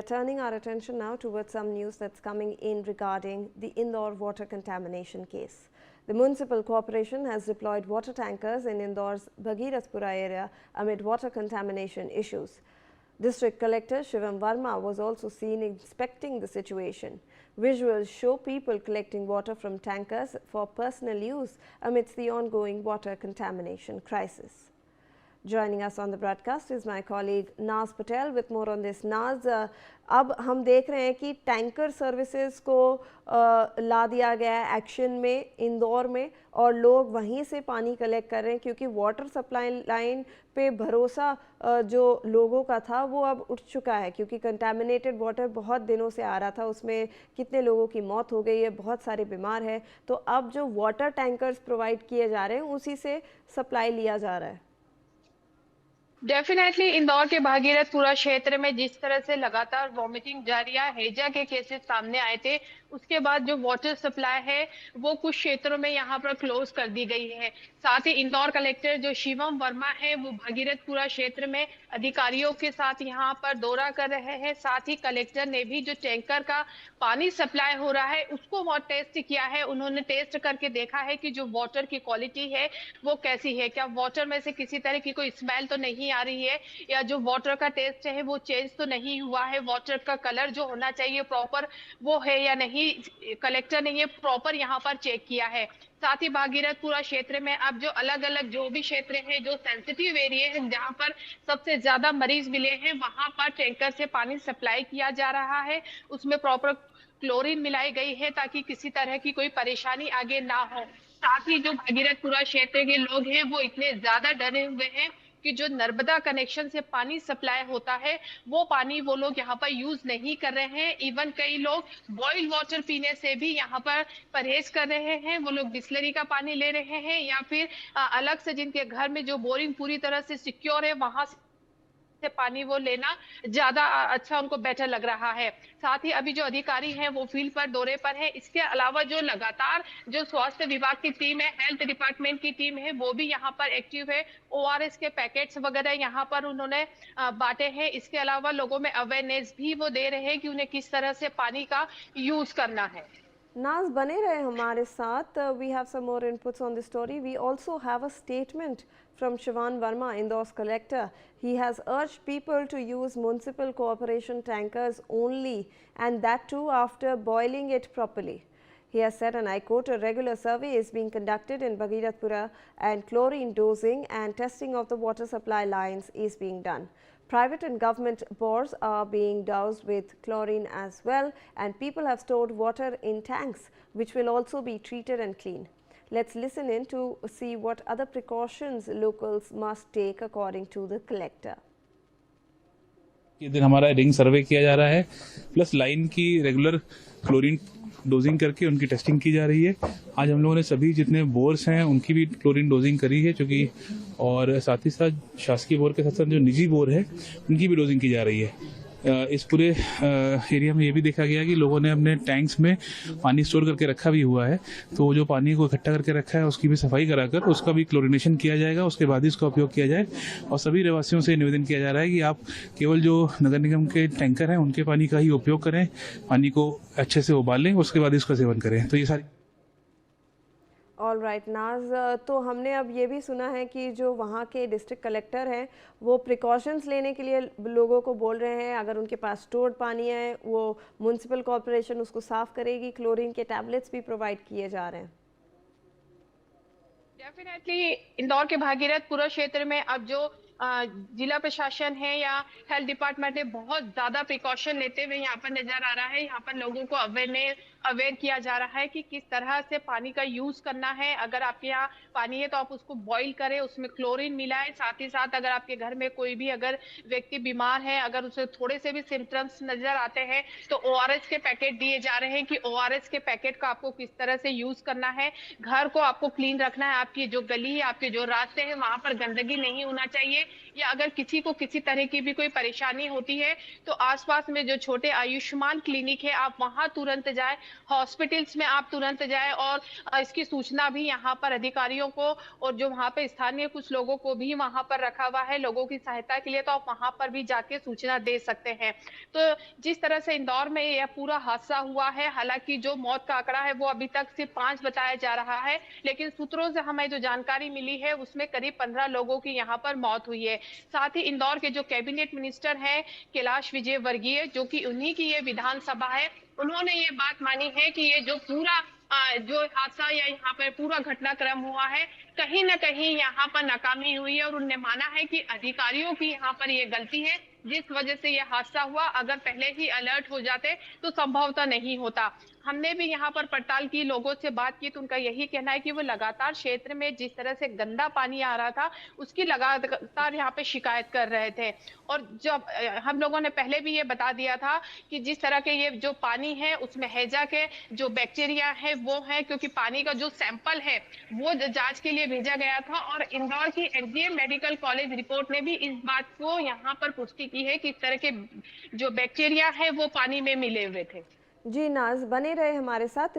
Turning our attention now towards some news that's coming in regarding the Indore water contamination case. The municipal corporation has deployed water tankers in Indore's Bhagirathpura area amid water contamination issues. District Collector Shivam Verma was also seen inspecting the situation. Visuals show people collecting water from tankers for personal use amidst the ongoing water contamination crisis. Joining us on the broadcast is my colleague Naz Patel with more on this. Naz, अब हम देख रहे हैं कि tanker services को ला दिया गया है एक्शन में इंदौर में और लोग वहीं से पानी कलेक्ट कर रहे हैं क्योंकि वाटर सप्लाई लाइन पे भरोसा जो लोगों का था वो अब उठ चुका है क्योंकि कंटामिनेटेड वाटर बहुत दिनों से आ रहा था, उसमें कितने लोगों की मौत हो गई है, बहुत सारे बीमार हैं। तो अब जो वाटर टैंकर्स प्रोवाइड किए जा रहे हैं उसी से सप्लाई लिया जा रहा है। डेफिनेटली इंदौर के भागीरथपुरा क्षेत्र में जिस तरह से लगातार वॉमिटिंग जारी है, हैजा के केसेस सामने आए थे, उसके बाद जो वाटर सप्लाई है वो कुछ क्षेत्रों में यहाँ पर क्लोज कर दी गई है। साथ ही इंदौर कलेक्टर जो शिवम वर्मा है वो भागीरथपुरा क्षेत्र में अधिकारियों के साथ यहाँ पर दौरा कर रहे हैं। साथ ही कलेक्टर ने भी जो टैंकर का पानी सप्लाई हो रहा है उसको वो टेस्ट किया है। उन्होंने टेस्ट करके देखा है कि जो वाटर की क्वालिटी है वो कैसी है, क्या वाटर में से किसी तरह की कोई स्मेल तो नहीं आ रही है या जो वाटर का टेस्ट है वो चेंज तो नहीं हुआ है, वाटर का कलर जो होना चाहिए प्रॉपर वो है या नहीं। कलेक्टर ने ये प्रॉपर यहाँ पर चेक किया है। साथ ही भागीरथपुरा क्षेत्र में अब जो अलग अलग जो भी क्षेत्र है, जो सेंसिटिव एरिया है जहाँ पर सबसे ज्यादा मरीज मिले हैं, वहां पर टैंकर से पानी सप्लाई किया जा रहा है। उसमें प्रॉपर क्लोरीन मिलाई गई है ताकि किसी तरह की कोई परेशानी आगे ना हो। साथ ही जो भागीरथपुरा क्षेत्र के लोग हैं वो इतने ज्यादा डरे हुए हैं कि जो नर्मदा कनेक्शन से पानी सप्लाई होता है वो पानी वो लोग यहाँ पर यूज नहीं कर रहे हैं। इवन कई लोग बॉइल्ड वाटर पीने से भी यहाँ पर परहेज कर रहे हैं। वो लोग बिस्लरी का पानी ले रहे हैं या फिर अलग से जिनके घर में जो बोरिंग पूरी तरह से सिक्योर है वहां से पानी वो लेना ज्यादा अच्छा उनको बेटर लग रहा है। साथ ही अभी जो अधिकारी हैं वो फील्ड पर दौरे पर है। इसके अलावा जो लगातार जो स्वास्थ्य विभाग की टीम है, हेल्थ डिपार्टमेंट की टीम है, वो भी यहाँ पर एक्टिव है। ओआरएस के पैकेट्स वगैरह यहाँ पर उन्होंने बांटे हैं। इसके अलावा लोगों में अवेयरनेस भी वो दे रहे हैं कि उन्हें किस तरह से पानी का यूज करना है। नाज बने रहे हमारे साथ। We have some more inputs on the story. We also have a statement from Shivan Verma, Indore's collector. He has urged people to use municipal corporation tankers only, and that too after boiling it properly. He has said, and I quote, a regular survey is being conducted in Bhagirathpura and chlorine dosing and testing of the water supply lines is being done. Private and government bores are being doused with chlorine as well, and people have stored water in tanks which will also be treated and cleaned. Let's listen in to see what other precautions locals must take according to the collector. ये दिन हमारा ring सर्वे किया जा रहा है, plus line की regular chlorine dosing करके उनकी टेस्टिंग की जा रही है। आज हम लोगों ने सभी जितने बोर्स हैं उनकी भी क्लोरीन डोजिंग करी है क्योंकि, और साथ ही साथ शासकीय बोर के साथ साथ जो निजी बोर है उनकी भी डोजिंग की जा रही है। इस पूरे एरिया में ये भी देखा गया कि लोगों ने अपने टैंक्स में पानी स्टोर करके रखा भी हुआ है, तो जो पानी को इकट्ठा करके रखा है उसकी भी सफाई कराकर उसका भी क्लोरिनेशन किया जाएगा, उसके बाद ही इसका उपयोग किया जाए। और सभी रहवासियों से निवेदन किया जा रहा है कि आप केवल जो नगर निगम के टैंकर हैं उनके पानी का ही उपयोग करें, पानी को अच्छे से उबालें, उसके बाद इसका सेवन करें। तो ये सारी ऑल राइट नाज, तो हमने अब ये भी सुना है कि जो वहाँ के डिस्ट्रिक्ट कलेक्टर हैं वो प्रिकॉशंस लेने के लिए लोगों को बोल रहे हैं। अगर उनके पास स्टोर्ड पानी है वो म्युनिसिपल कॉर्पोरेशन उसको साफ करेगी, क्लोरीन के टैबलेट्स भी प्रोवाइड किए जा रहे हैं। डेफिनेटली इंदौर के भागीरथपुरा क्षेत्र में अब जो जिला प्रशासन है या हेल्थ डिपार्टमेंट ने बहुत ज्यादा प्रिकॉशन लेते हुए यहाँ पर नजर आ रहा है। यहाँ पर लोगों को अवेयर किया जा रहा है कि किस तरह से पानी का यूज करना है। अगर आपके यहाँ पानी है तो आप उसको बॉईल करें, उसमें क्लोरीन मिलाएं। साथ ही साथ अगर आपके घर में कोई भी अगर व्यक्ति बीमार है, अगर उसे थोड़े से भी सिम्टम्स नजर आते हैं तो ओआरएस के पैकेट दिए जा रहे हैं कि ओआरएस के पैकेट का आपको किस तरह से यूज करना है। घर को आपको क्लीन रखना है, आपकी जो गली है, आपके जो रास्ते हैं वहां पर गंदगी नहीं होना चाहिए। या अगर किसी को किसी तरह की भी कोई परेशानी होती है तो आसपास में जो छोटे आयुष्मान क्लिनिक है आप वहां तुरंत जाए, हॉस्पिटल्स में आप तुरंत जाए और इसकी सूचना भी यहाँ पर अधिकारियों को और जो वहाँ पे स्थानीय कुछ लोगों को भी वहां पर रखा हुआ है लोगों की सहायता के लिए, तो आप वहां पर भी जाके सूचना दे सकते हैं। तो जिस तरह से इंदौर में यह पूरा हादसा हुआ है, हालांकि जो मौत का आंकड़ा है वो अभी तक सिर्फ 5 बताया जा रहा है, लेकिन सूत्रों से हमें जो जानकारी मिली है उसमें करीब 15 लोगों की यहाँ पर मौत हुई है। साथ ही इंदौर के जो कैबिनेट मिनिस्टर हैं कैलाश विजयवर्गीय, जो कि उन्हीं की ये विधानसभा है, उन्होंने ये बात मानी है कि ये जो पूरा जो हादसा या यहाँ पर पूरा घटनाक्रम हुआ है कहीं ना कहीं यहाँ पर नाकामी हुई है और उन्होंने माना है कि अधिकारियों की यहाँ पर ये गलती है जिस वजह से ये हादसा हुआ। अगर पहले ही अलर्ट हो जाते तो संभवतः नहीं होता। हमने भी यहाँ पर पड़ताल की, लोगों से बात की, तो उनका यही कहना है कि वो लगातार क्षेत्र में जिस तरह से गंदा पानी आ रहा था उसकी लगातार यहाँ पे शिकायत कर रहे थे। और जब हम लोगों ने पहले भी ये बता दिया था कि जिस तरह के ये जो पानी है उसमें हैजा के जो बैक्टीरिया है वो है, क्योंकि पानी का जो सैंपल है वो जांच के लिए भेजा गया था और इंदौर की एसडीएम मेडिकल कॉलेज रिपोर्ट ने भी इस बात को यहाँ पर पुष्टि की है कि इस तरह के जो बैक्टीरिया है वो पानी में मिले हुए थे। जी नाज, बने रहे हमारे साथ।